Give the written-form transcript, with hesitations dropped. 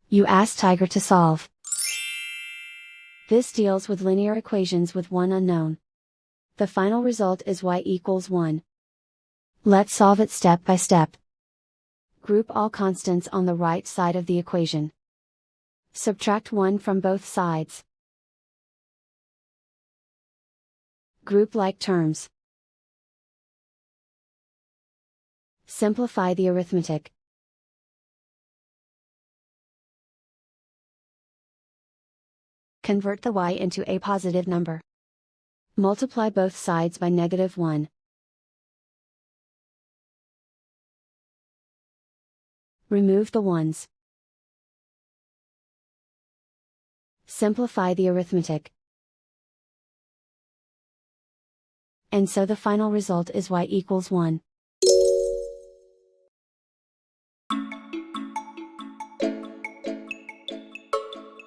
You ask Tiger to solve. This deals with linear equations with one unknown. The final result is y equals 1. Let's solve it step by step. Group all constants on the right side of the equation. Subtract 1 from both sides. Group like terms. Simplify the arithmetic. Convert the y into a positive number. Multiply both sides by -1. Remove the ones. Simplify the arithmetic. And so the final result is y equals 1.